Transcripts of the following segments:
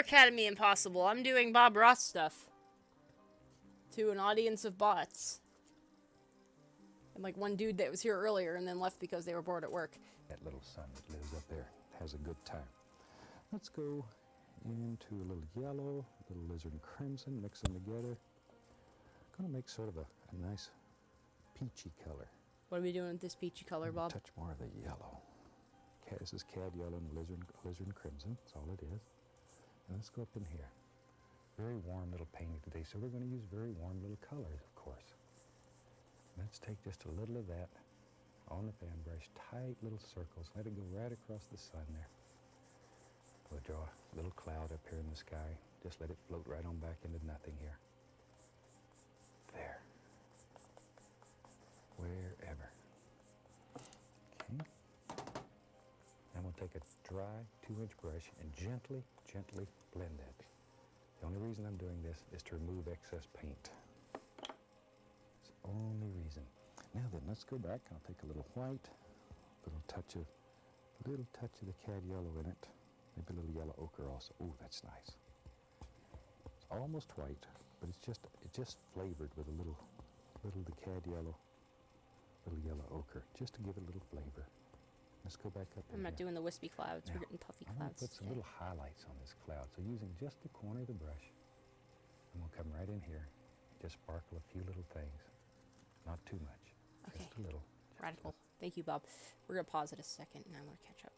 Academy Impossible. I'm doing Bob Ross stuff. To an audience of bots. And like one dude that was here earlier and then left because they were bored at work. That little son that lives up there has a good time. Let's go into a little yellow, a little alizarin crimson, mix them together. Gonna make sort of a nice peachy color. What are we doing with this peachy color, Bob? Touch more of the yellow. This is cad yellow and alizarin crimson. That's all it is. And let's go up in here. Very warm little painting today, so we're going to use very warm little colors, of course. Let's take just a little of that on the fan brush, tight little circles. Let it go right across the sun there. We'll draw a little cloud up here in the sky. Just let it float right on back into nothing here. There. Wherever. Okay. Then we'll take a dry 2-inch brush and gently blend that. The only reason I'm doing this is to remove excess paint. It's the only reason. Now then, let's go back. I'll take a little white, a little touch of the cad yellow in it. Maybe a little yellow ochre also. Ooh, that's nice. It's almost white, but it's just flavored with a little the cad yellow, little yellow ochre, just to give it a little flavor. Let's go back up. I'm not doing the wispy clouds. Now, we're getting puffy I'm clouds. going to put some little highlights on this cloud. So using just the corner of the brush, I'm going to come right in here and just sparkle a few little things. Not too much. Okay. Just a little. Radical. Thank you, Bob. We're going to pause it a second, and I want to catch up.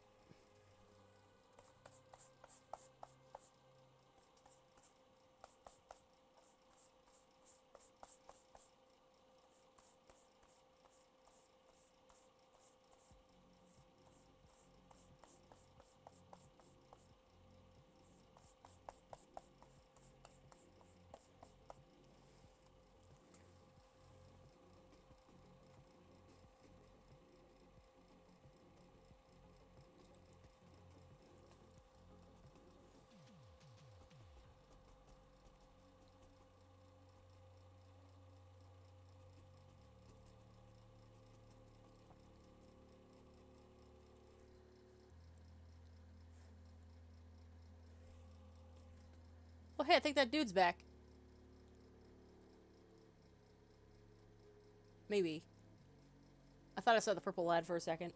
Oh, hey, I think that dude's back. Maybe. I thought I saw the purple lad for a second.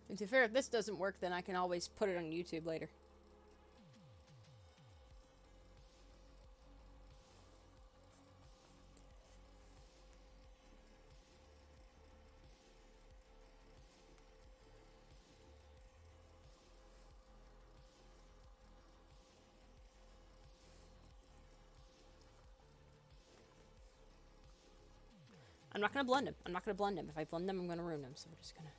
And to be fair, if this doesn't work, then I can always put it on YouTube later. I'm not going to blend him. I'm not going to blend him. If I blend him, I'm going to ruin him. So we're just going to...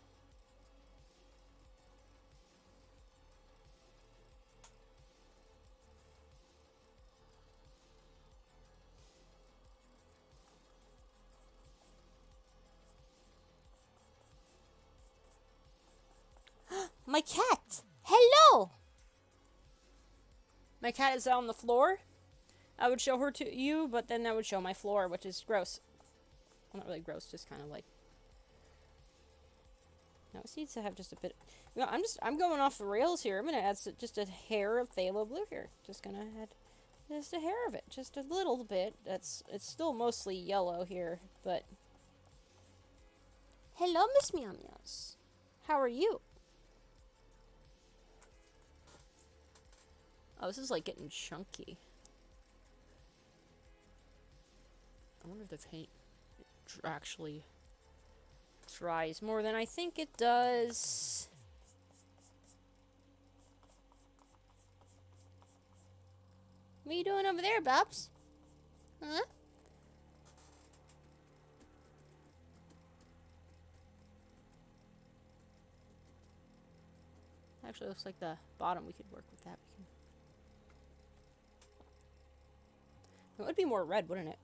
My cat! Hello! My cat is on the floor. I would show her to you, but then that would show my floor, which is gross. Well, not really gross, just kind of like... No, it needs to have just a bit... You know, I'm going off the rails here. I'm going to add just a hair of phthalo blue here. Just going to add just a hair of it. Just a little bit. It's still mostly yellow here, but... Hello, Miss Meow Meows. How are you? Oh, this is like getting chunky. I wonder if the paint actually dries more than I think it does. What are you doing over there, Babs? Huh? Actually, looks like the bottom we could work with that. It would be more red, wouldn't it?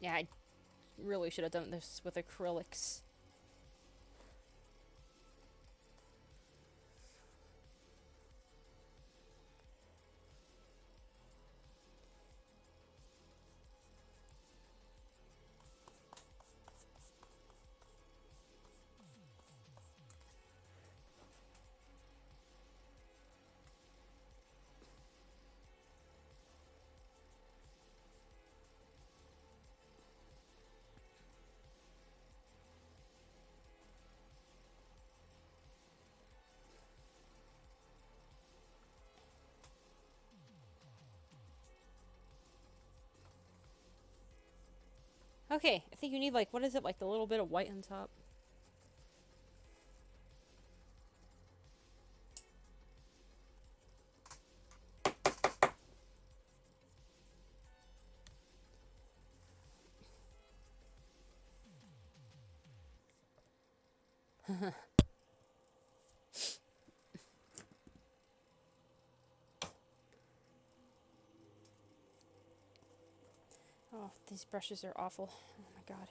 Yeah, I really should have done this with acrylics. Okay, I think you need, like, what is it, like the little bit of white on top? Oh, these brushes are awful. Oh my god.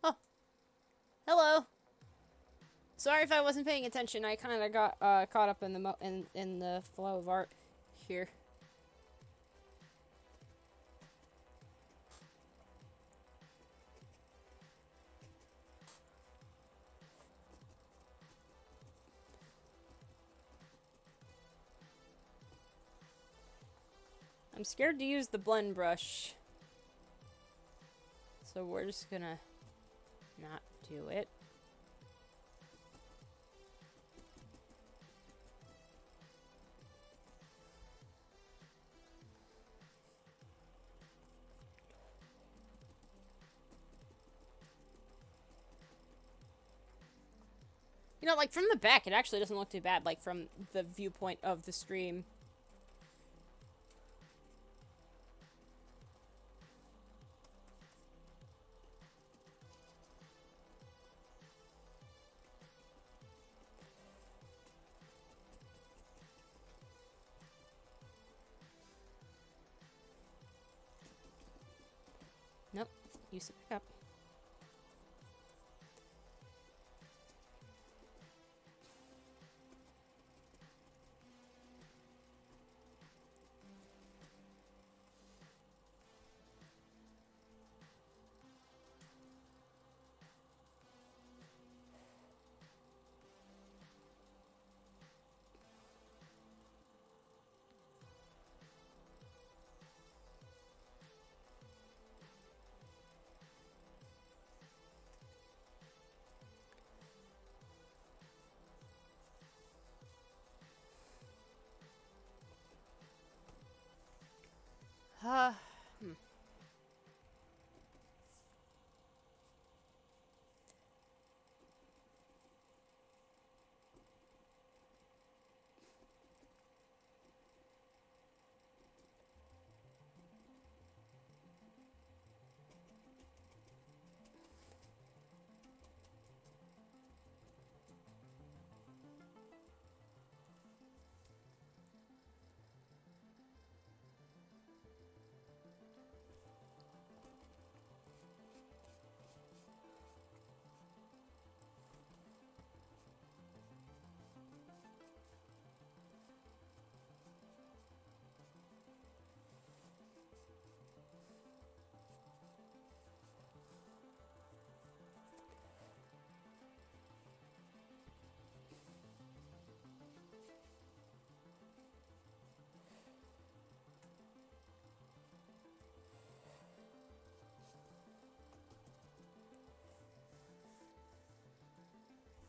Oh, hello. Sorry if I wasn't paying attention. I kind of got caught up in the in the flow of art here. I'm scared to use the blend brush, so we're just gonna not do it. You know, like from the back, it actually doesn't look too bad, like from the viewpoint of the stream. use the pickup. Hmm.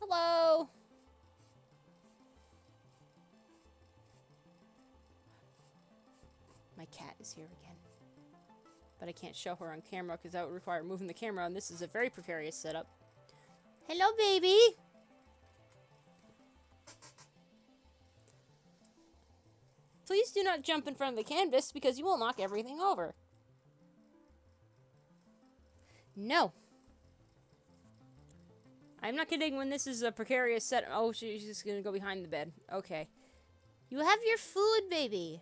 Hello. My cat is here again. But I can't show her on camera because that would require moving the camera, and this is a very precarious setup. Hello, baby! Please do not jump in front of the canvas because you will knock everything over. No. I'm not kidding when this is a precarious set. Oh, she's just gonna go behind the bed. Okay. You have your food, baby.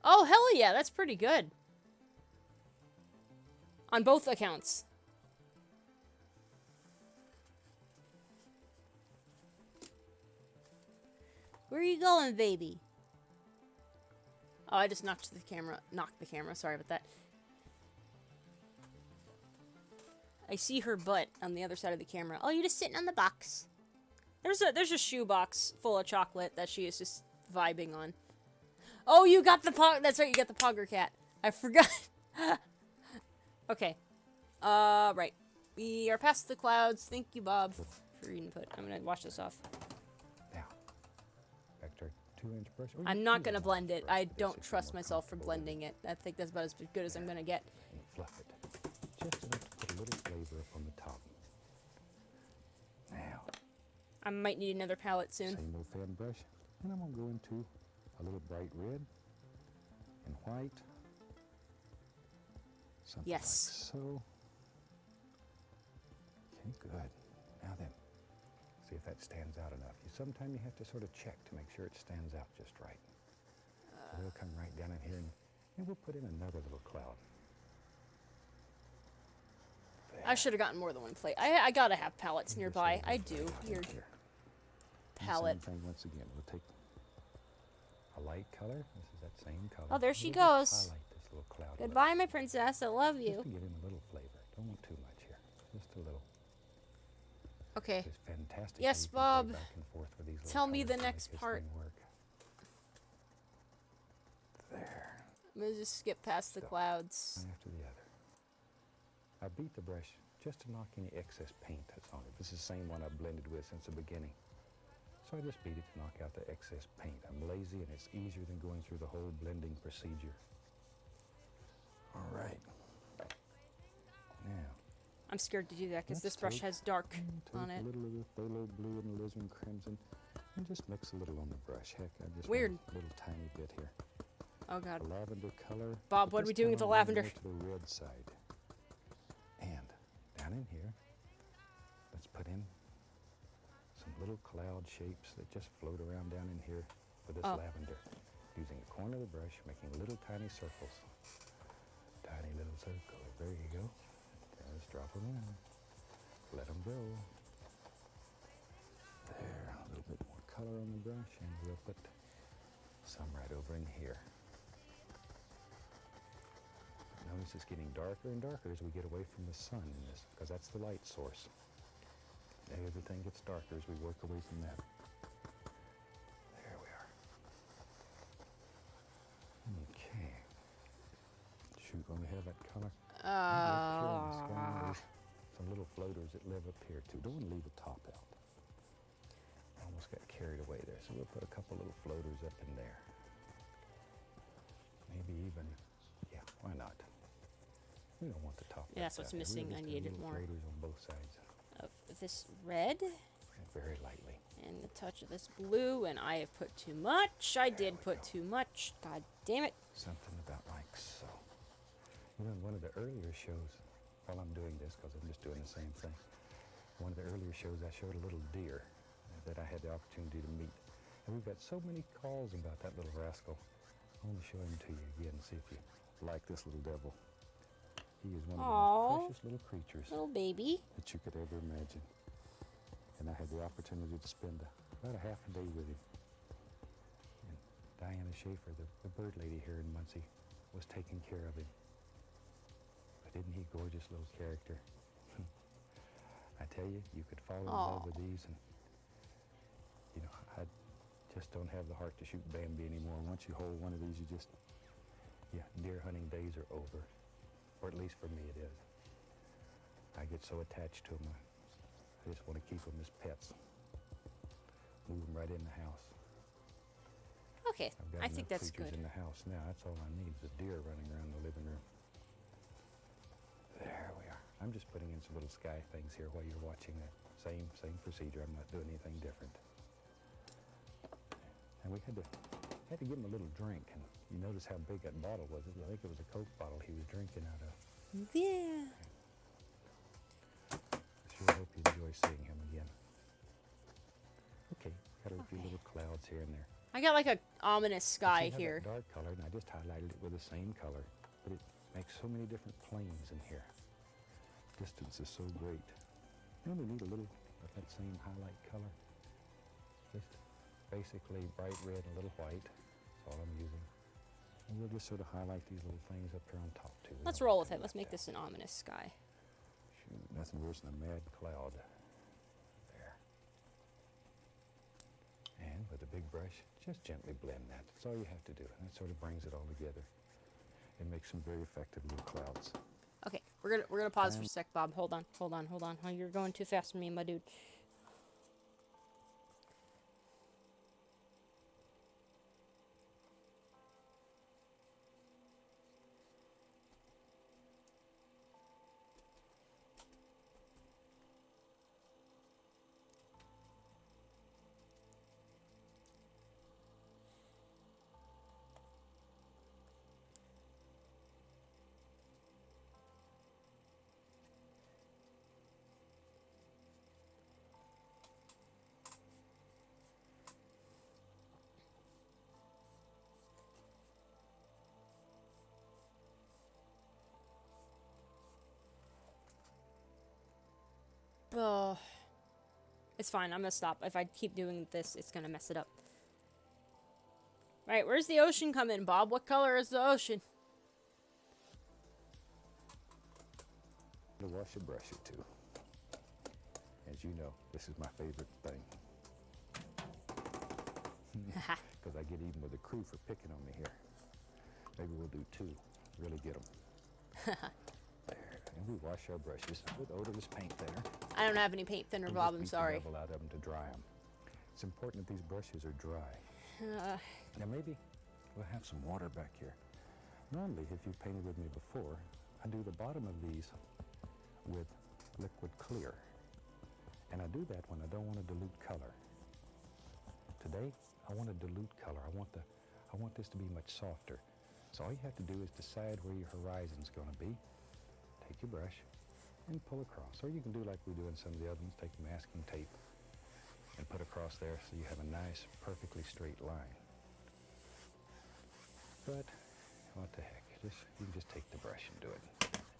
Oh, hell yeah, that's pretty good. On both accounts. Where are you going, baby? Oh, I just knocked the camera. Sorry about that. I see her butt on the other side of the camera. Oh, you're just sitting on the box. There's a shoe box full of chocolate that she is just vibing on. Oh, you got the that's right, you got the Pogger cat. I forgot. Okay. Right. We are past the clouds. Thank you, Bob, for your input. I'm gonna wash this off. Now, back to our 2-inch brush. I'm not gonna blend it. I don't trust myself for blending it. I think that's about as good as I'm gonna get. And fluff it. Just enough to put a little flavor up on the top. Now, I might need another palette soon. same old fan brush. And I'm going to go into a little bright red and white. Something Yes. like so. Okay, good. Now then, see if that stands out enough. Sometimes you have to sort of check to make sure it stands out just right. So we'll come right down in here and we'll put in another little cloud. There. I should have gotten more than one plate. I gotta have palettes And just nearby. a little I bit do. right Here, here. palette. And same thing once again. We'll take a light color. This is that same color. Oh, there she We'll just goes. highlight this little cloud a little. Goodbye, my princess. I love Just you. to give him a little flavor. Don't want too much here. Just a little. Okay. It's fantastic. Yes, how you can Bob. play back and forth with these little Tell me colors the to make next this part. thing work. There. I'm gonna just skip past the So, clouds. One after the other. I beat the brush just to knock any excess paint that's on it. This is the same one I've blended with since the beginning. So I just beat it to knock out the excess paint. I'm lazy and it's easier than going through the whole blending procedure. All right. Now, I'm scared to do that because Let's this brush take- has dark take on a it. little of the phthalo blue and alizarin crimson and just mix a little on the brush. Heck, I just Weird. want a little tiny bit here. Oh A god. lavender color. Bob, but what are we this doing time with the I'm going lavender? more to the red side. And down in here, let's put in some little cloud shapes that just float around down in here with this Oh. lavender. using the corner of the brush, making little tiny circles. Tiny little circles. There you go. Just drop them in. Let them go. There, a little bit more color on the brush, and we'll put some right over in here. Notice it's getting darker and darker as we get away from the sun in this, because that's the light source. Everything gets darker as we work away from that. There we are. Okay. Shoot, when we have that color. There's some little floaters that live up here too. Don't want to leave the top out. Almost got carried away there. So we'll put a couple little floaters up in there. Maybe even, yeah, why not? We don't want the top. Yeah, that's what's missing. I needed more floaters on both sides. of this red. And very lightly. And a touch of this blue, and I have put too much. I did put too much. God damn it. Something about like so. You know, in one of the earlier shows, while I'm doing this, because I'm just doing the same thing, one of the earlier shows I showed a little deer that I had the opportunity to meet. And we've got so many calls about that little rascal. I want to show him to you again and see if you like this little devil. He is one of the most precious little creatures Little baby. that you could ever imagine. And I had the opportunity to spend about a half a day with him. And Diana Schaefer, the bird lady here in Muncie, was taking care of him. But isn't he a gorgeous little character? I tell you, you could fall in love with these, and you know, I just don't have the heart to shoot Bambi anymore. Once you hold one of these, you just, yeah, deer hunting days are over. Or at least for me it is. I get so attached to them, I just want to keep them as pets. Move them right in the house. Okay, I've got I think enough that's creatures good. in the house now. That's all I need is a deer running around the living room. There we are. I'm just putting in some little sky things here while you're watching that. Same procedure. I'm not doing anything different. And we had to give him a little drink. And you notice how big that bottle was. I think it was a Coke bottle he was drinking out of. Yeah. Sure hope you enjoy seeing him again. Okay, got a few little clouds here and there. I got like a ominous See sky how here. that dark color, and I just highlighted it with the same color, but it makes so many different planes in here. Distance is so great. And we need a little of that same highlight color. Just basically bright red and a little white. That's all I'm using. And we'll just sort of highlight these little things up here on top too. Let's roll with it. Let's make this an ominous sky. Shoot, nothing worse than a mad cloud. There. And with a big brush, just gently blend that. That's all you have to do. And that sort of brings it all together. It makes some very effective little clouds. Okay, we're gonna pause for a sec, Bob. Hold on. Oh, you're going too fast for me, my dude. Oh, it's fine. I'm gonna stop. If I keep doing this, it's gonna mess it up. Right, where's the ocean come in, Bob? What color is the ocean? To wash a brush or two. As you know, this is my favorite thing. Because I get even with the crew for picking on me here. Maybe we'll do two. Really get them. There. And we wash our brushes with odorless paint thinner. I don't have any paint thinner, And Bob. just I'm beat the sorry. level out of them to dry them. It's important that these brushes are dry. Now maybe we'll have some water back here. Normally, if you've painted with me before, I do the bottom of these with liquid clear. And I do that when I don't want to dilute color. Today, I want to dilute color. I want this to be much softer. So all you have to do is decide where your horizon's going to be. Take your brush and pull across. Or you can do like we do in some of the other ones, take masking tape and put across there so you have a nice, perfectly straight line. But what the heck, you can just take the brush and do it.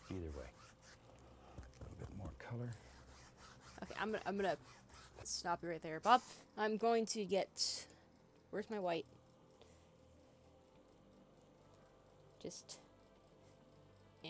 Either way. A little bit more color. Okay, I'm gonna stop you right there, Bob. I'm going to get. Where's my white? Just. Yeah.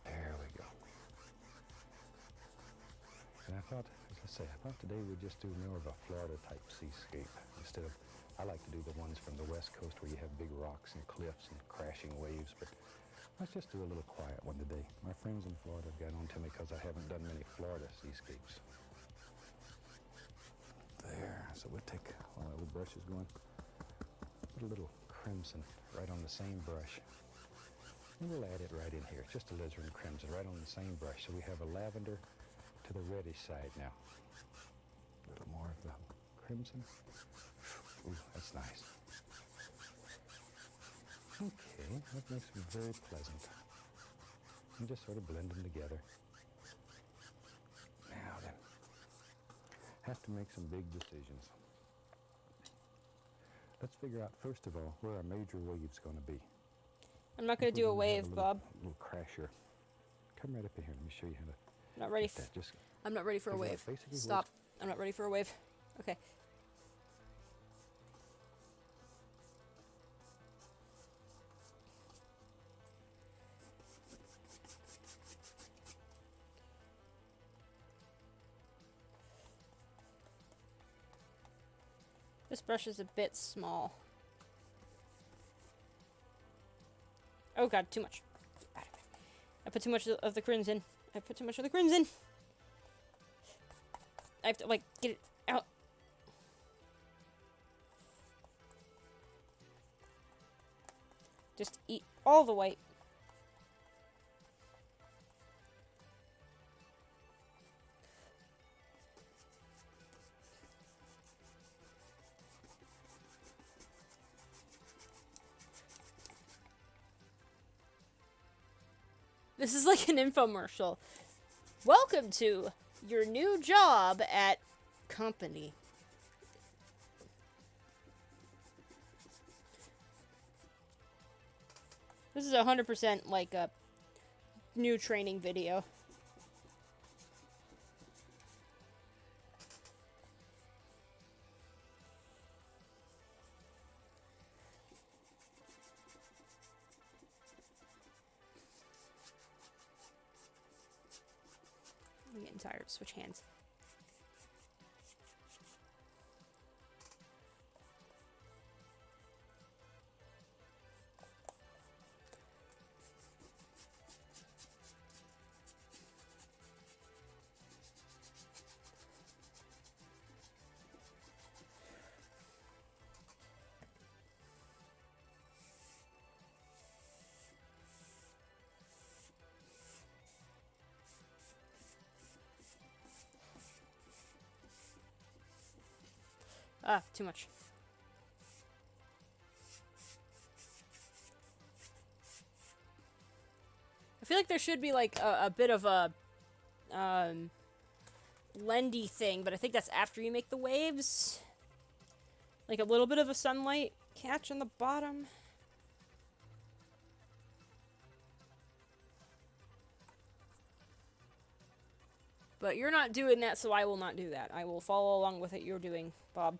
There we go. And I thought, as I say, I thought today we'd just do more of a Florida type seascape instead of, I like to do the ones from the west coast where you have big rocks and cliffs and crashing waves, but let's just do a little quiet one today. My friends in Florida have got on to me because I haven't done many Florida seascapes. There, so we'll take, while my little brush is going, put a little crimson right on the same brush. And we'll add it right in here, just alizarin crimson right on the same brush. So we have a lavender to the reddish side now. A little more of the crimson. Ooh, that's nice. Okay, that makes them very pleasant. And just sort of blend them together. Now then, have to make some big decisions. Let's figure out, first of all, where our major wave's going to be. I'm not gonna do a wave, Bob. Little crasher. Come right up in here. Let me show you how to. I'm not ready. That. Just I'm not ready for a wave. Stop. I'm not ready for a wave. Okay. This brush is a bit small. Oh god, too much. I put too much of the crimson. I put too much of the crimson. I have to, like, get it out. Just eat all the white. This is like an infomercial. Welcome to your new job at company. This is 100% like a new training video. I'm getting tired. Switch hands. Ah, too much. I feel like there should be like a bit of a blendy thing, but I think that's after you make the waves. Like a little bit of a sunlight catch on the bottom. But you're not doing that, so I will not do that. I will follow along with what you're doing, Bob.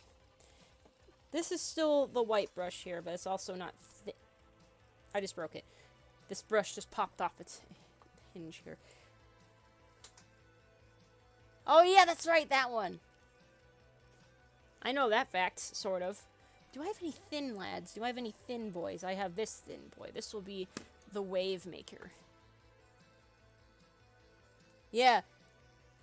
This is still the white brush here, but it's also not thick. I just broke it. This brush just popped off its hinge here. Oh yeah, that's right, that one. I know that fact, sort of. Do I have any thin lads? Do I have any thin boys? I have this thin boy. This will be the wave maker. Yeah.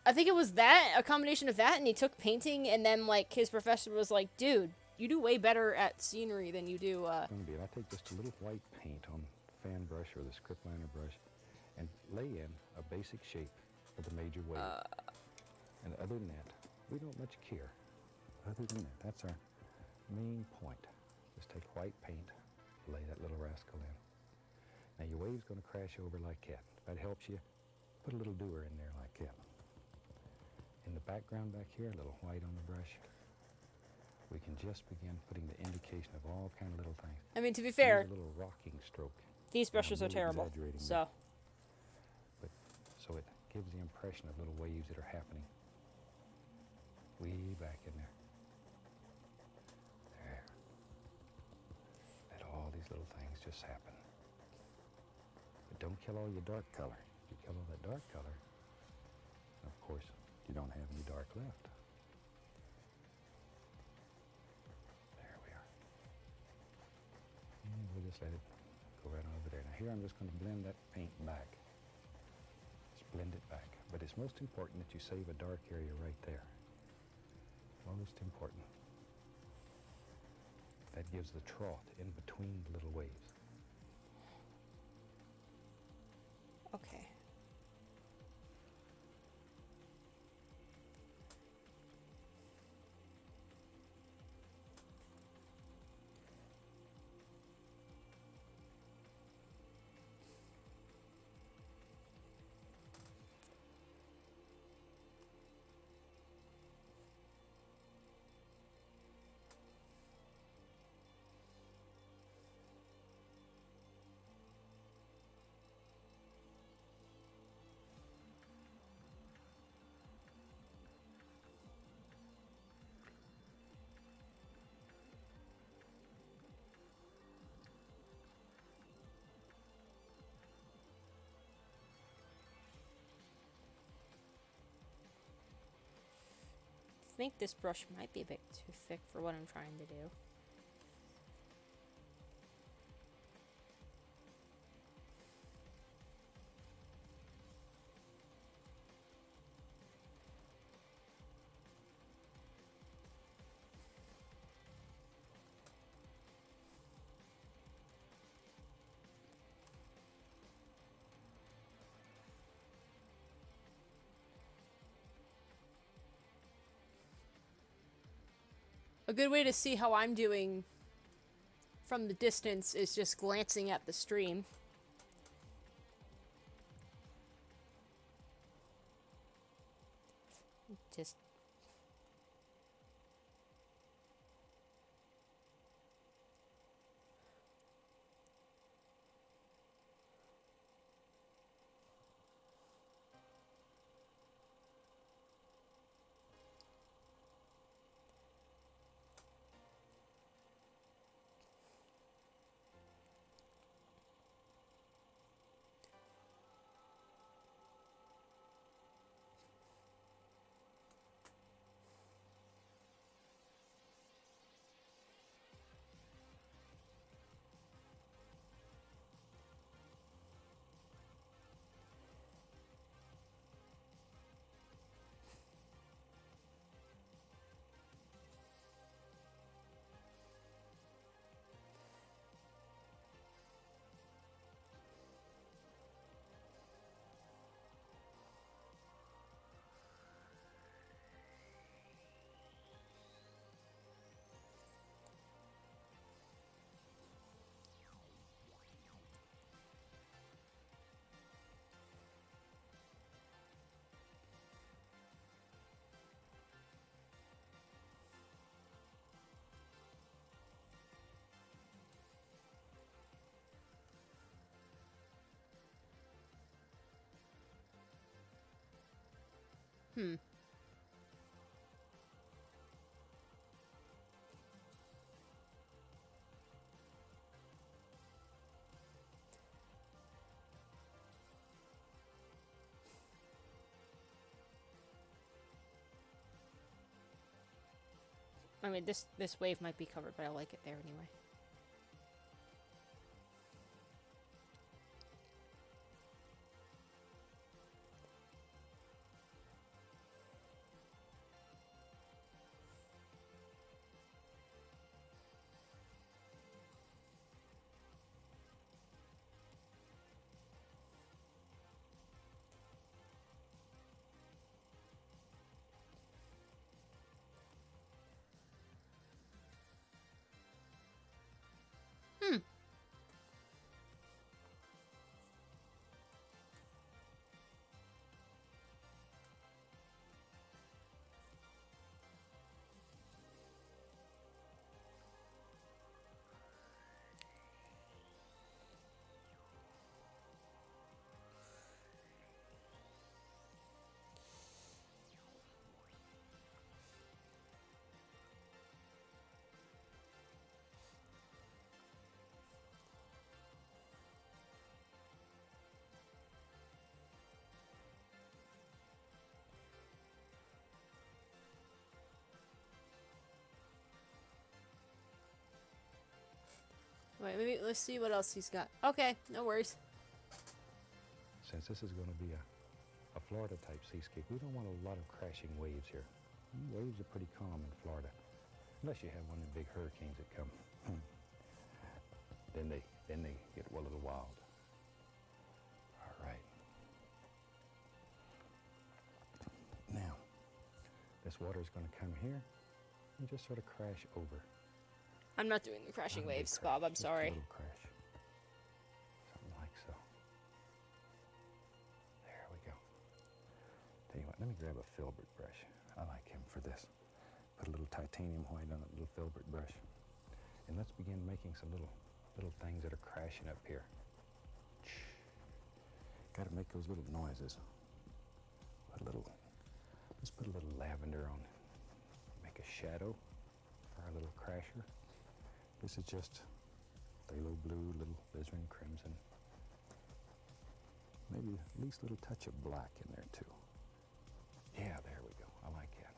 I think it was that, a combination of that, and he took painting, and then, like, his professor was like, dude, you do way better at scenery than you do, It's going to be, I take just a little white paint on the fan brush or the script liner brush and lay in a basic shape for the major wave. And other than that, we don't much care. Other than that, that's our main point. Just take white paint, lay that little rascal in. Now your wave's going to crash over like that. If that helps you, put a little doer in there like that. In the background back here, a little white on the brush. We can just begin putting the indication of all kind of little things. I mean, to be fair, Use a little rocking stroke. these brushes are really terrible, exaggerating so... But so it gives the impression of little waves that are happening way back in there. There. Let all these little things just happen. But don't kill all your dark color. If you kill all that dark color, of course, you don't have any dark left. There we are. And we'll just let it go right over there. Now here I'm just going to blend that paint back. Just blend it back. But it's most important that you save a dark area right there. Most important. That gives the trough in between the little waves. Okay. I think this brush might be a bit too thick for what I'm trying to do. A good way to see how I'm doing from the distance is just glancing at the stream. Just Hmm. I mean, this wave might be covered, but I like it there anyway. Hmm. Wait, maybe let's see what else he's got. Okay, no worries. Since this is going to be a Florida type seascape, we don't want a lot of crashing waves here. Waves are pretty calm in Florida, unless you have one of the big hurricanes that come. then they get a little wild. All right. Now, this water is going to come here and just sort of crash over. I'm not doing the crashing Not a big waves, crash, Bob. I'm just sorry. A little crash. Something like so. There we go. Tell you what, let me grab a filbert brush. I like him for this. Put a little titanium white on a little filbert brush. And let's begin making some little things that are crashing up here. Got to make those little noises. Let's put a little lavender on. Make a shadow for our little crasher. This is just phthalo blue, little alizarin crimson. Maybe at least a little touch of black in there too. Yeah, there we go. I like that.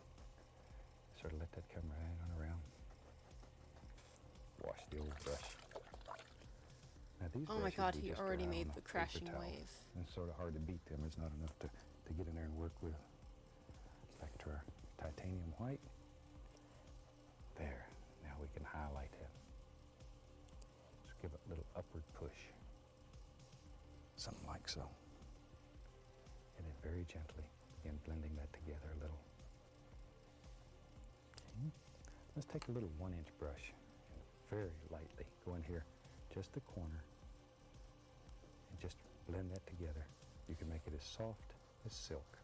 Sort of let that come right on around. Wash the old brush. Now these Oh my brushes God, we he just already dry made on a the paper crashing towel. wave. And it's sort of hard to beat them. It's not enough to get in there and work with. Back to our titanium white. There. Now we can highlight it. Just give it a little upward push. Something like so. And then very gently begin blending that together a little. Okay. Let's take a little 1-inch brush and very lightly go in here, just the corner, and just blend that together. You can make it as soft as silk.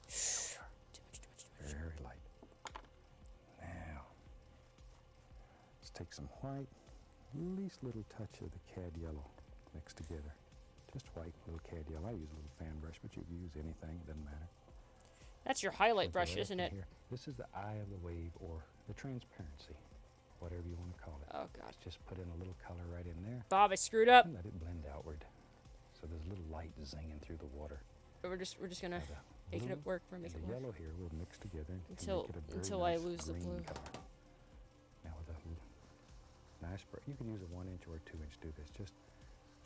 Too much. Very light. Now, let's take some white, least little touch of the cad yellow mixed together. Just white, little cad yellow. I use a little fan brush, but you can use anything, it doesn't matter. That's your highlight So brush, right isn't in it? here, this is the eye of the wave, or the transparency, whatever you want to call it. Oh God. Just put in a little color right in there Bob, I screwed up. and let it blend outward. So there's a little light zinging through the water. We're just gonna Now the make blue it work. We're and making the it work. yellow here will mix together and Until- make it a very until I nice lose the green blue. color. Now with a nice brush, you can use a 1-inch or a 2-inch to do this. Just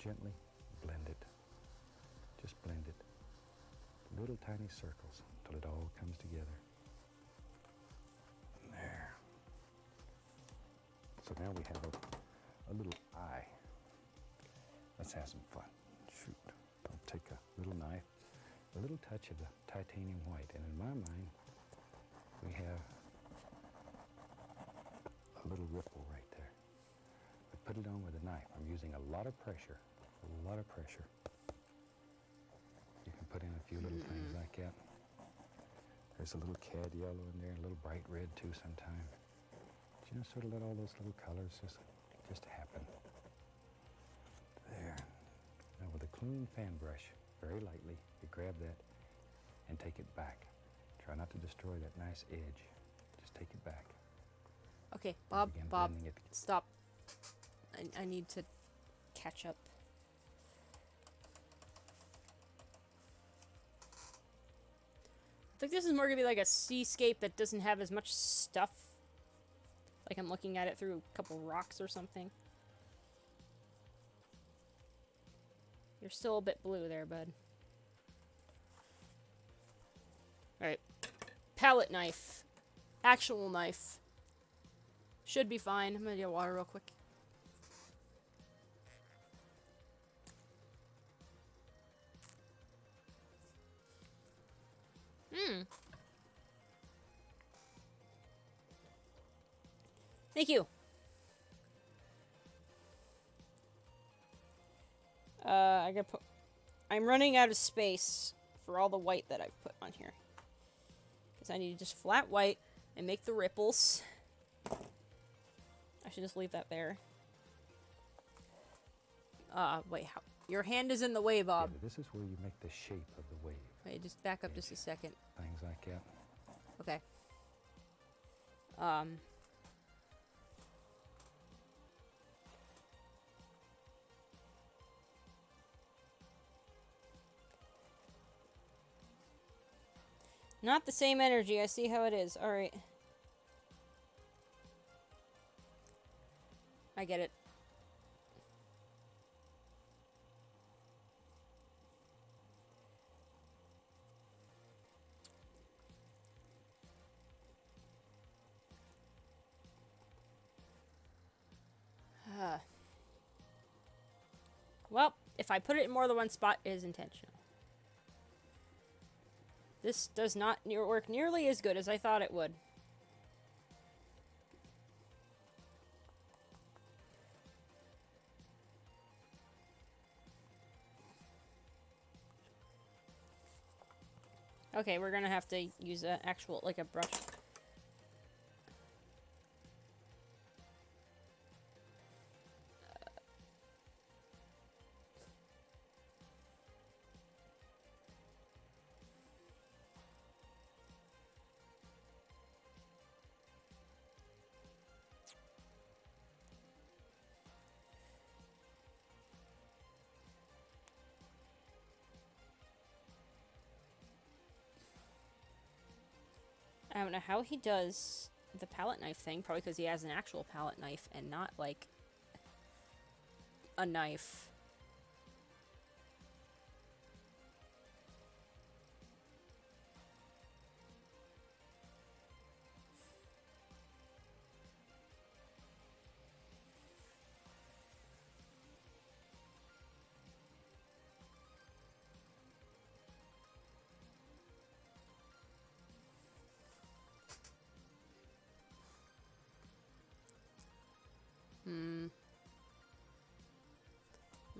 gently blend it. Just blend it. Little tiny circles until it all comes together. There. So now we have a little eye. Let's have some fun. Shoot. I'll take a little knife, a little touch of the titanium white, and in my mind, we have a little ripple right there. I put it on with a knife. I'm using a lot of pressure, a lot of pressure. You can put in a few little things like that. There's a little cad yellow in there, a little bright red too sometime. Just sort of let all those little colors just happen. There. Now with a clean fan brush, very lightly, you grab that and take it back. Try not to destroy that nice edge. Just take it back. Okay, and Bob. begin Bob, blending it. stop. I need to catch up. I think this is more gonna be like a seascape that doesn't have as much stuff. Like I'm looking at it through a couple rocks or something. You're still a bit blue there, bud. Alright. Palette knife. Actual knife. Should be fine. I'm gonna get water real quick. Thank you. I gotta put... I'm running out of space for all the white that I've put on here. Because I need to just flat white and make the ripples. I should just leave that there. Wait, how... Your hand is in the way, Bob. Yeah, this is where you make the shape of the wave. Wait, just back up just a second. Things like that. Okay. Not the same energy. I see how it is. Alright. I get it. Well, if I put it in more than one spot, it is intentional. This does not work nearly as good as I thought it would. Okay, we're gonna have to use an actual, like a brush. I don't know how he does the palette knife thing. Probably because he has an actual palette knife and not, like, a knife.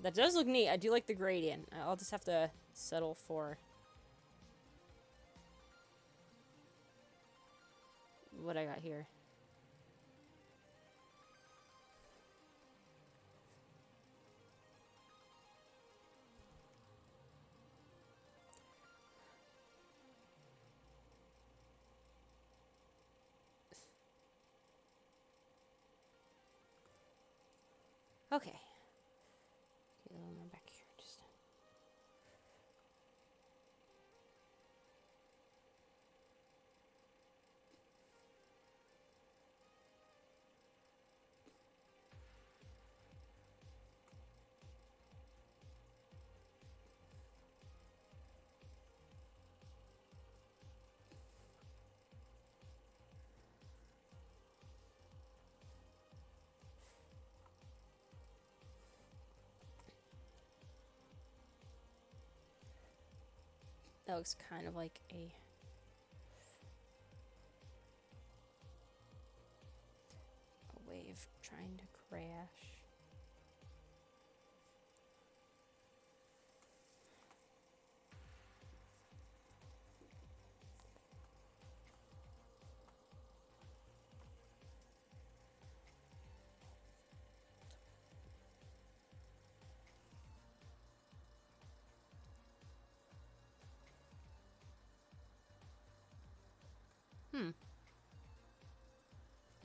That does look neat. I do like the gradient. I'll just have to settle for what I got here. Okay. Get a little more back here. Just. That looks kind of like a wave trying to crash.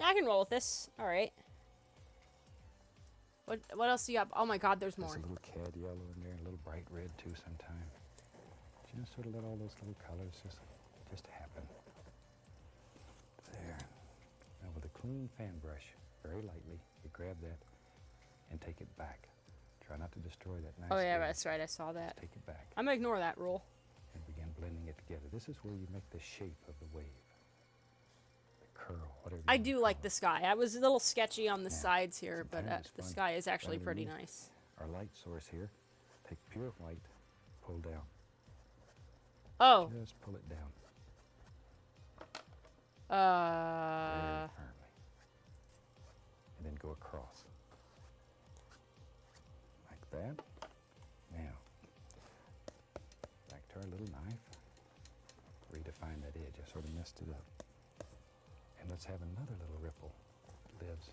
I can roll with this. All right. What else do you got? Oh my God, there's more. There's a little cad yellow in there, a little bright red too sometimes. Just sort of let all those little colors just just happen. There. Now with a clean fan brush, very lightly, you grab that and take it back. Try not to destroy that nice Oh yeah, edge. that's right. I saw that. Take it back I'm gonna ignore that rule. and begin blending it together. This is where you make the shape of the wave. The curl, whatever. I do like the sky. I was a little sketchy on the Yeah, sides here, but sometimes it's the fun. sky is actually Rather pretty than nice. Our light source here, take pure white, pull down. Oh. Just pull it down Uh. very firmly. And then go across. Like that. Now, back to our little knife. Redefine that edge. I sort of messed it up. And let's have another little ripple that lives.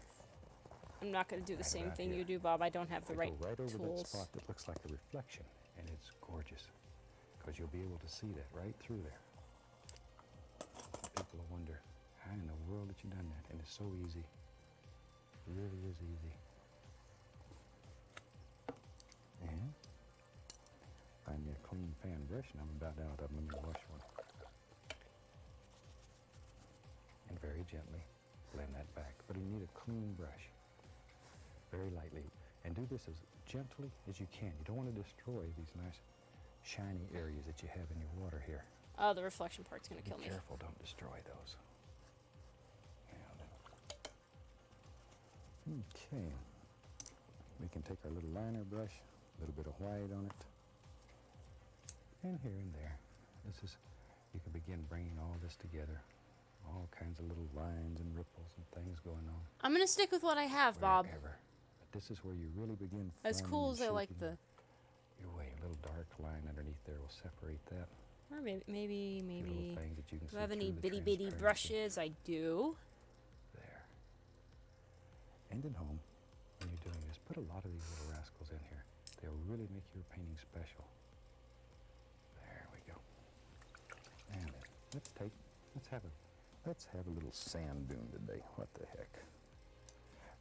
I'm not gonna do the Right same about thing here. you do, Bob. I don't have the I right go right over that tools. spot that looks like a reflection, and it's gorgeous because you'll be able to see that right through there. People will wonder, how in the world did you done that? And it's so easy. It really is easy. And find me a clean fan brush, and I'm about out of them. Let me wash one. And very gently blend that back. But you need a clean brush. Very lightly. And do this as gently as you can. You don't want to destroy these nice shiny areas that you have in your water here. Oh, the reflection part's gonna kill Be me. careful, don't destroy those. And okay. We can take our little liner brush, a little bit of white on it, and here and there. This is, you can begin bringing all this together. All kinds of little lines and ripples and things going on. I'm gonna stick with what I have, Bob. Wherever. But this is where you really begin As forming cool and as I like shaping the, your way. A little dark line underneath there will separate that. or maybe. Your little thing that you can Do see I have any through the bitty transparency. brushes? I do. There. And at home, when you're doing this, put a lot of these little rascals in here. They'll really make your painting special. There we go. And then let's have a little sand dune today. What the heck?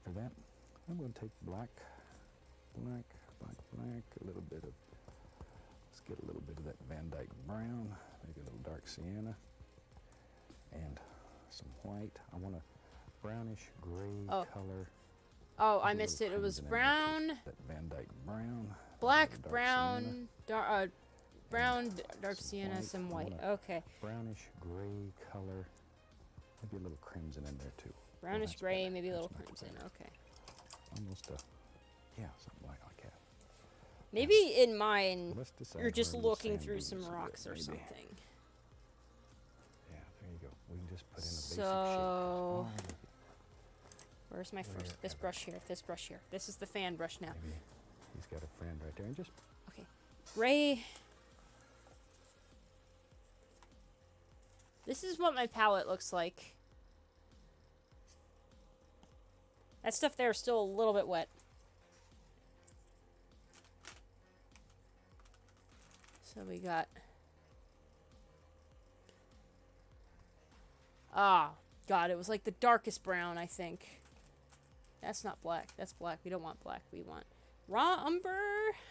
For that, I'm going to take black, a little bit of, let's get a little bit of that Van Dyke brown, maybe a little dark sienna, and some white. I want a brownish gray Oh. color. Oh, I Maybe a missed it. little It was crimson in there, too. brown, That Van Dyke brown. a black, little dark sienna, brown, brown, dark some sienna, white. some I white. want a Okay. brownish gray color. Maybe a little crimson in there too. Brownish that's gray, better. maybe a little That's much crimson. better. Okay. Almost yeah, something like that. Maybe in mine, Let's decide you're just where a little looking sand through dunes some will go, rocks or maybe. something. Yeah, there you go. We can just put in a basic shape. So- Oh, look, Where's my first? This Wherever. brush here. This brush here. This is the fan brush now. maybe he's got a friend right there, and just Okay. Ray. This is what my palette looks like. That stuff there is still a little bit wet. So we got... Ah, God, it was like the darkest brown, I think. That's not black. That's black. We don't want black. We want raw umber,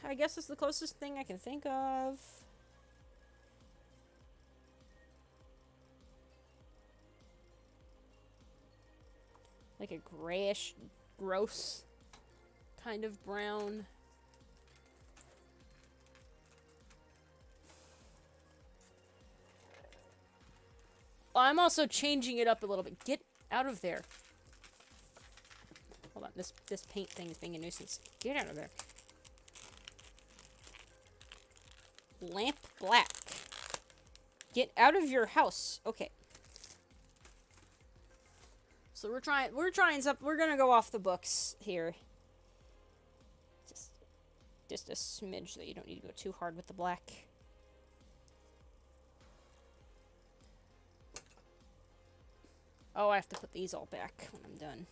I guess is the closest thing I can think of. Like a grayish, gross kind of brown. I'm also changing it up a little bit. Get out of there. Hold on, this paint thing is being a nuisance. Get out of there. Lamp black. Get out of your house. Okay. So we're trying something. We're gonna go off the books here. Just a smidge that you don't need to go too hard with the black. Oh, I have to put these all back when I'm done.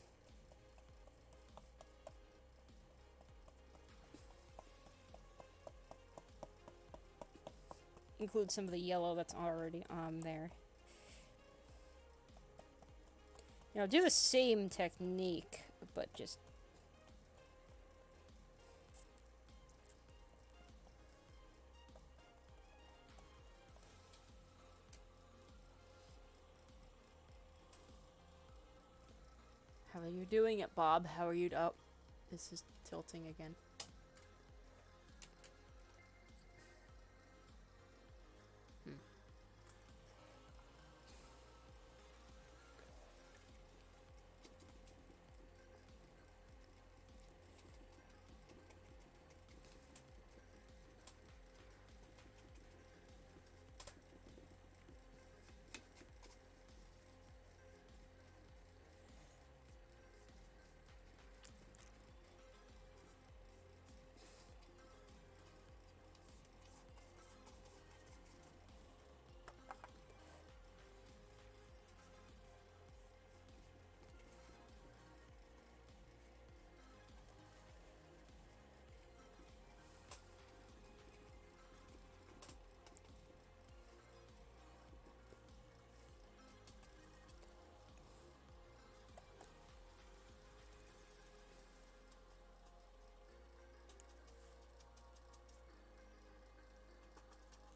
Include some of the yellow that's already on there. You know, do the same technique, but just... you doing it, Bob? How are you? Oh, this is tilting again.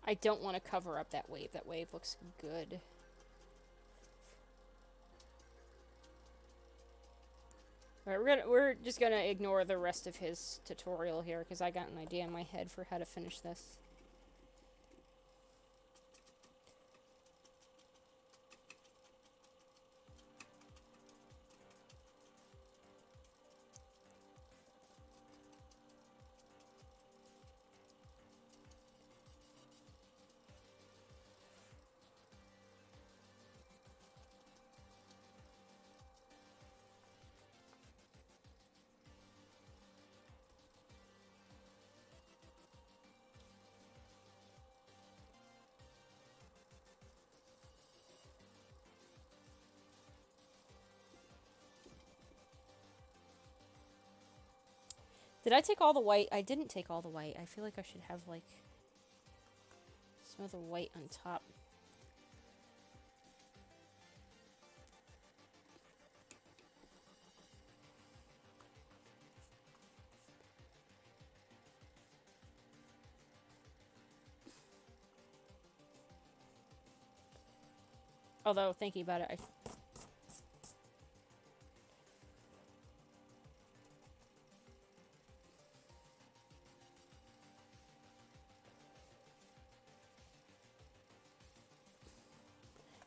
I don't want to cover up that wave. That wave looks good. Alright, we're just gonna ignore the rest of his tutorial here because I got an idea in my head for how to finish this. Did I take all the white? I didn't take all the white. I feel like I should have, like, some of the white on top. Although, thinking about it,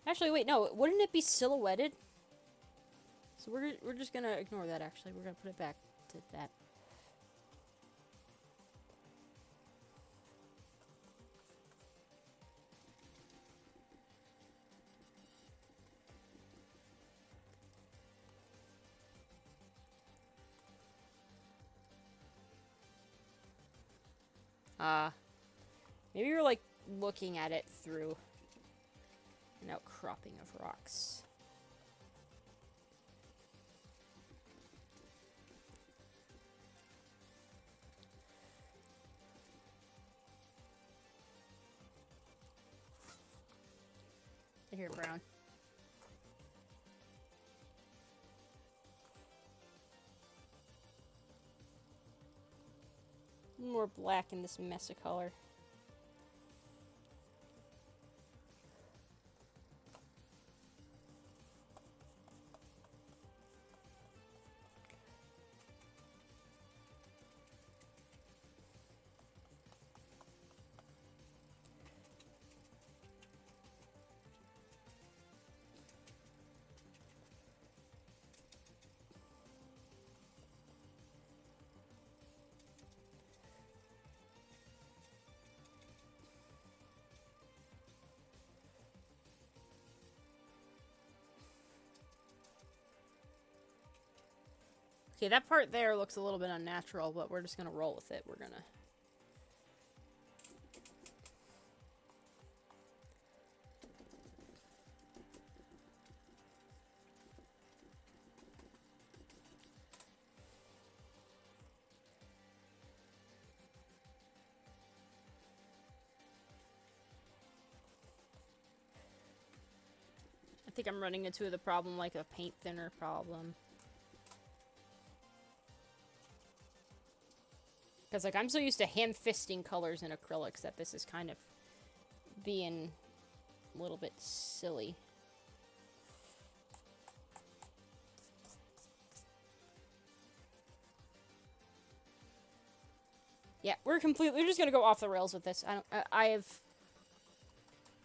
actually, wait, no. Wouldn't it be silhouetted? So we're just gonna ignore that, actually. We're gonna put it back to that. Maybe you're, like, looking at it through an outcropping of rocks. Here, brown. More black in this mess of color. Okay, that part there looks a little bit unnatural, but we're just gonna roll with it. We're gonna... I think I'm running into the problem like a paint thinner problem. Because, like, I'm so used to hand-fisting colors in acrylics that this is kind of being a little bit silly. Yeah, we're just gonna go off the rails with this. I have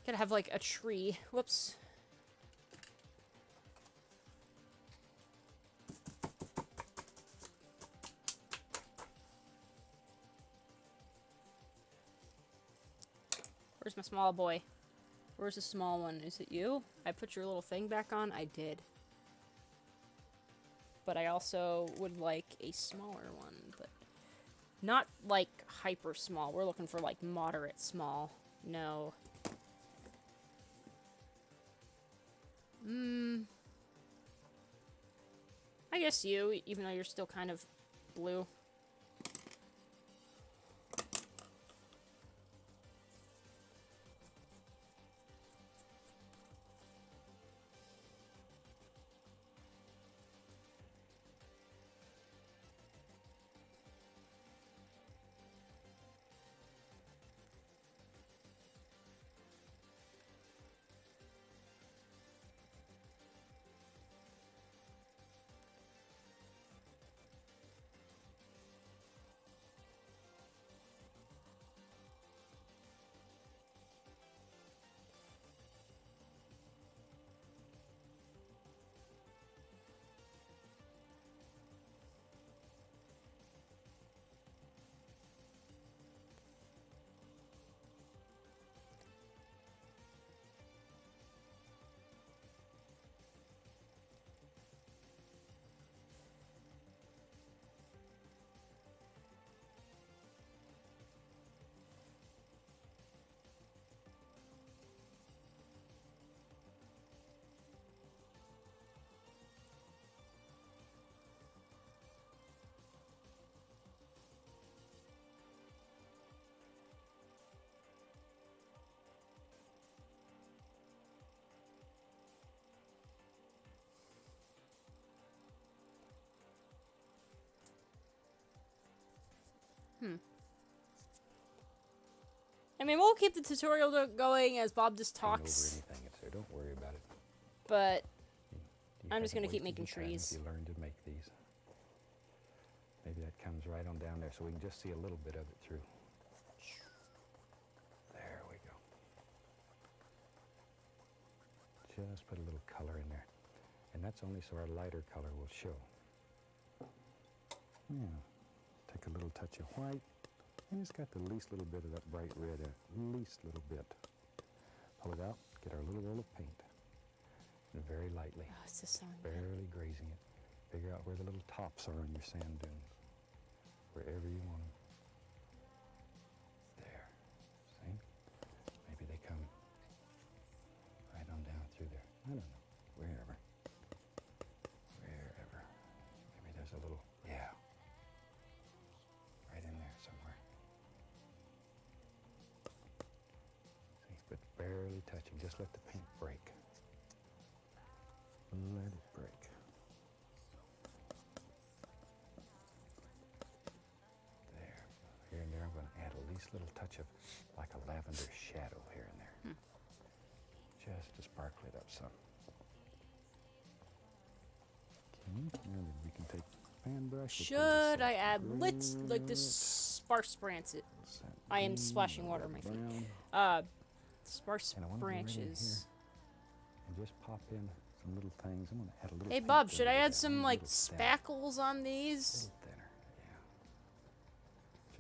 gotta have like a tree. Whoops. Where's my small boy? Where's the small one? Is it you? I put your little thing back on? I did. But I also would like a smaller one, but not like hyper small. We're looking for like moderate small. No. I guess you, even though you're still kind of blue. I mean, we'll keep the tutorial going as Bob just Paint over talks, anything it's there. Don't worry about it. but You I'm just haven't gonna keep wasted making your time if trees. You learn to make these. Maybe that comes right on down there so we can just see a little bit of it through. There we go. Just put a little color in there. And that's only so our lighter color will show. Yeah. Take a little touch of white. And it's got the least little bit of that bright red in it. Least little bit. Pull it out. Get our little roll of paint. And very lightly. Oh, it's just so Barely grazing it. Figure out where the little tops are on your sand dunes. Wherever you want them. There. See? Maybe they come right on down through there. I don't know. Wherever. Wherever. Maybe there's a little, yeah. Right in there somewhere. See, but barely touching. Just let the paint break. Let it break. There. Here and there, I'm going to add a least little touch of like a lavender shadow here and there. Just to sparkle it up some. Okay, now then we can take the fan brush. Should I add like this sparse branches? I am splashing water on my feet. Sparse And I want to go right in branches. and just pop in some little things. I'm going to add a little. Hey paint Bob, thinner should I to add that, some only a like little thin. spackles on A these? little thinner, yeah.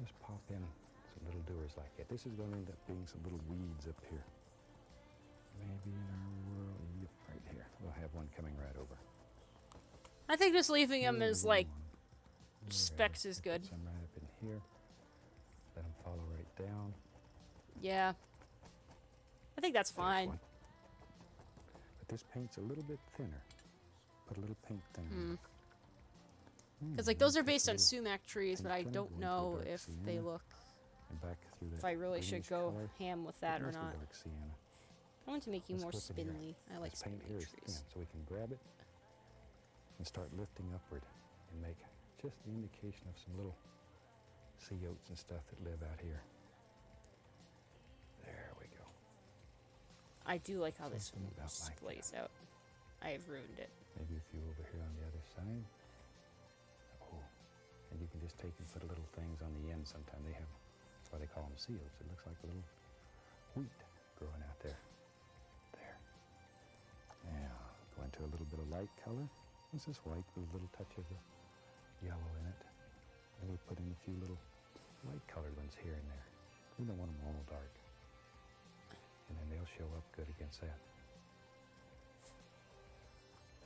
Just pop in some little doers like that. This is going to end up being some little weeds up here. Maybe in our world, yep, right here. We'll have one coming right over. I think just leaving them Here's as a like little one. specks There. is We'll good. put some right up in here. Let them follow right down. Yeah. I think that's There's fine. one. But this paint's a little bit thinner. Put a little paint thinner. Because like those are Take a based on little sumac trees, but pink I thinner, don't go into the know dark if they sienna, look, and back through that if I really should greenish go color, ham with that or mostly not. dark sienna. I want to make you Let's more clip it here. spindly. I like This paint here spindly is trees. thin, so we can grab it and start lifting upward and make just the indication of some little sea oats and stuff that live out here. There we go. I do like how this Something one about like plays out. I have ruined it. Maybe a few over here on the other side. Oh, and you can just take and put little things on the end sometime. They have, that's why they call them seals. It looks like a little wheat growing out there. There. Now, go into a little bit of light color. This is white with a little touch of the yellow in it. And we put in a few little light colored ones here and there. We don't want them all dark. And then they'll show up good against that.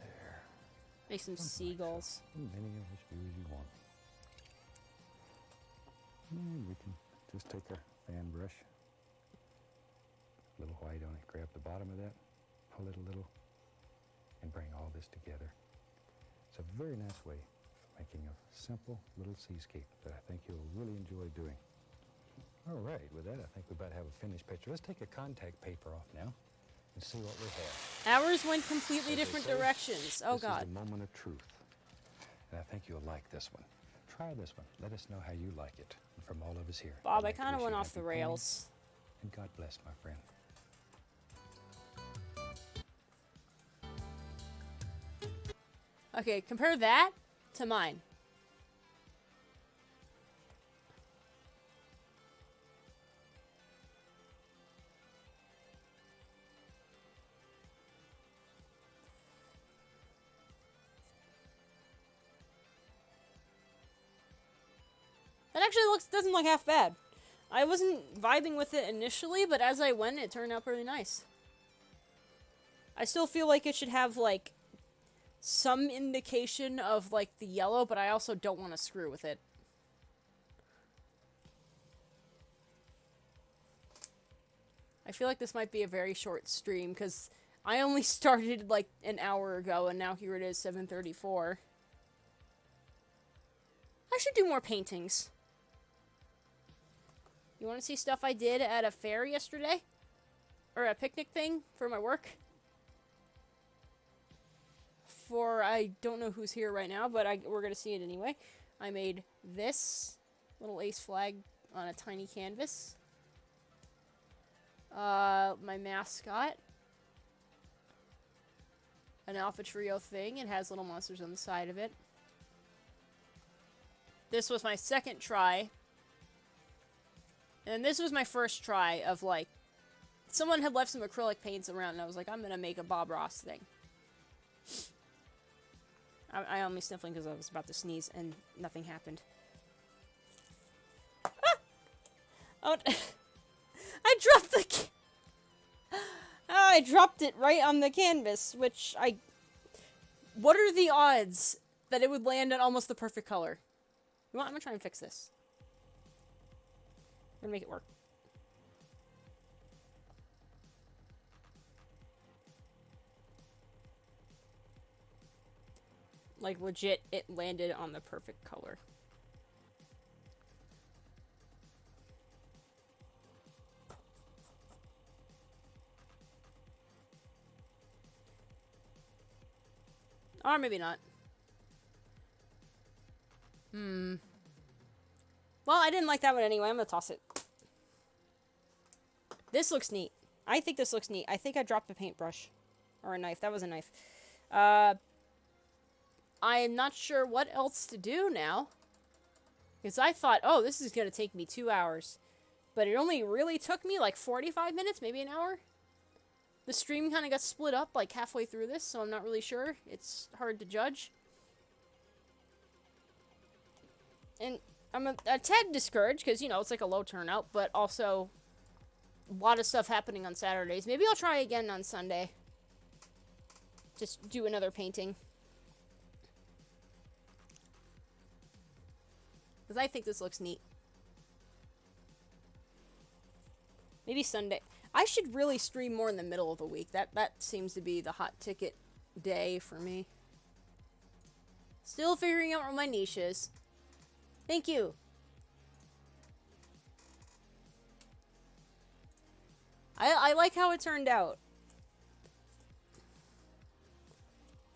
There. Make some seagulls. As many of as few as you want. And we can just take our fan brush, a little white on it, grab the bottom of that, pull it a little, and bring all this together. It's a very nice way of making a simple little seascape that I think you'll really enjoy doing. All right, with that, I think we about have a finished picture. Let's take a contact paper off now and see what we have. Ours went completely different directions. Oh, God. This is the moment of truth. And I think you'll like this one. Try this one. Let us know how you like it. And from all of us here. Bob, I'd I like to kind of wish went you off the happy rails. planning, and God bless, my friend. Okay, compare that to mine. That actually doesn't look half bad. I wasn't vibing with it initially, but as I went, it turned out pretty nice. I still feel like it should have, like, some indication of, like, the yellow, but I also don't want to screw with it. I feel like this might be a very short stream, because I only started, like, an hour ago, and now here it is, 7:34. I should do more paintings. You want to see stuff I did at a fair yesterday? Or a picnic thing for my work? I don't know who's here right now, but we're going to see it anyway. I made this little ace flag on a tiny canvas. My mascot. An Alpha Trio thing. It has little monsters on the side of it. This was my second try. And this was my first try of, like, someone had left some acrylic paints around, and I was like, I'm going to make a Bob Ross thing. I only sniffling because I was about to sneeze, and nothing happened. Ah! Oh, I dropped the... I dropped it right on the canvas, which what are the odds that it would land at almost the perfect color? You know what? I'm going to try and fix this. I'm gonna make it work. Like, legit, it landed on the perfect color. Or maybe not. Well, I didn't like that one anyway. I'm gonna toss it. This looks neat. I think this looks neat. I think I dropped a paintbrush. Or a knife. That was a knife. I am not sure what else to do now. Because I thought, oh, this is going to take me 2 hours. But it only really took me like 45 minutes, maybe an hour. The stream kind of got split up like halfway through this, so I'm not really sure. It's hard to judge. And I'm a tad discouraged because, you know, it's like a low turnout, but also a lot of stuff happening on Saturdays. Maybe I'll try again on Sunday. Just do another painting. Because I think this looks neat. Maybe Sunday. I should really stream more in the middle of the week. That seems to be the hot ticket day for me. Still figuring out where my niche is. Thank you. I like how it turned out.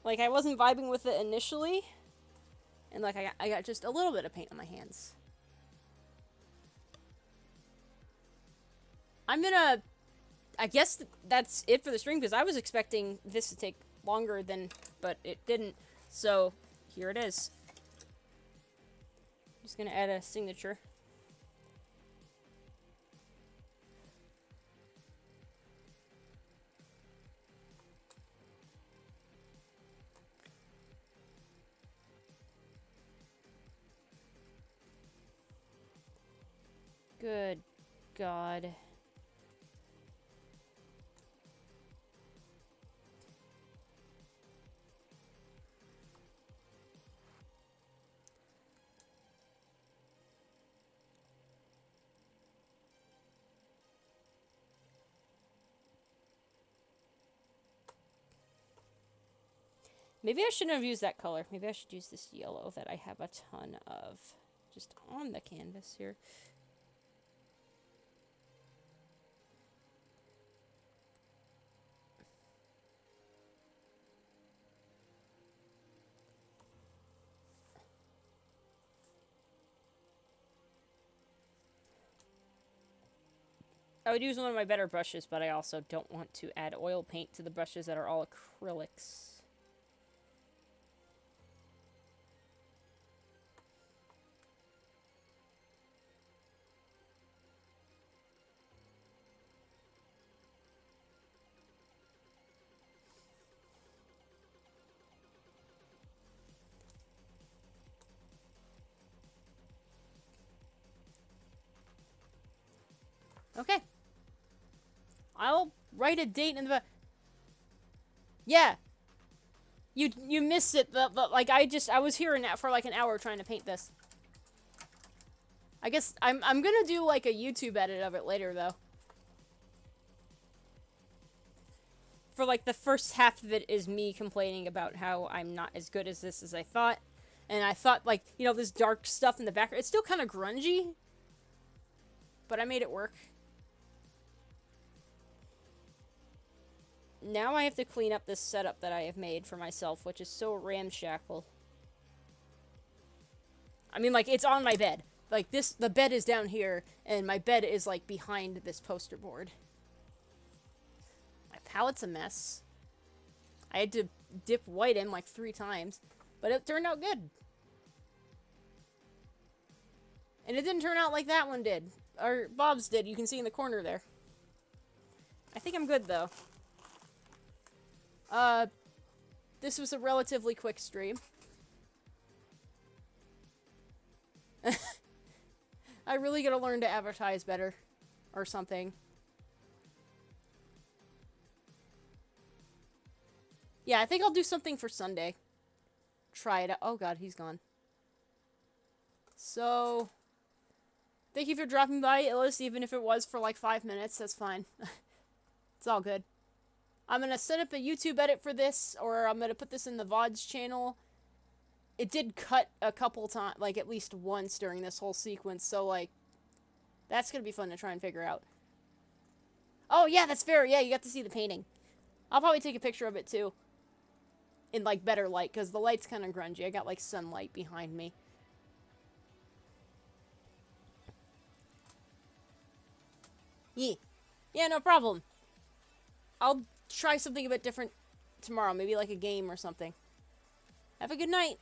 Like, I wasn't vibing with it initially. And, like, I got just a little bit of paint on my hands. I'm gonna... I guess that's it for the stream, because I was expecting this to take longer than... But it didn't. So, here it is. Just gonna add a signature. Good God. Maybe I shouldn't have used that color. Maybe I should use this yellow that I have a ton of just on the canvas here. I would use one of my better brushes, but I also don't want to add oil paint to the brushes that are all acrylics. Okay. I'll write a date in the... Yeah. You missed it, but like, I was here for like an hour trying to paint this. I guess I'm gonna do like a YouTube edit of it later, though. For like the first half of it is me complaining about how I'm not as good as this as I thought. And I thought, like, you know, this dark stuff in the background, it's still kind of grungy. But I made it work. Now I have to clean up this setup that I have made for myself, which is so ramshackle. I mean, like, it's on my bed. Like, the bed is down here, and my bed is, like, behind this poster board. My palette's a mess. I had to dip white in, like, 3 times. But it turned out good. And it didn't turn out like that one did. Or Bob's did. You can see in the corner there. I think I'm good, though. This was a relatively quick stream. I really gotta learn to advertise better. Or something. Yeah, I think I'll do something for Sunday. Try it out. Oh god, he's gone. So... Thank you for dropping by, Illis, even if it was for like 5 minutes. That's fine. It's all good. I'm gonna set up a YouTube edit for this, or I'm gonna put this in the VODs channel. It did cut a couple times, like at least once during this whole sequence, so like, that's gonna be fun to try and figure out. Oh yeah, that's fair, yeah, you got to see the painting. I'll probably take a picture of it too. In like better light, because the light's kind of grungy. I got like sunlight behind me. Yeah. Yeah, no problem. I'll try something a bit different tomorrow. Maybe like a game or something. Have a good night.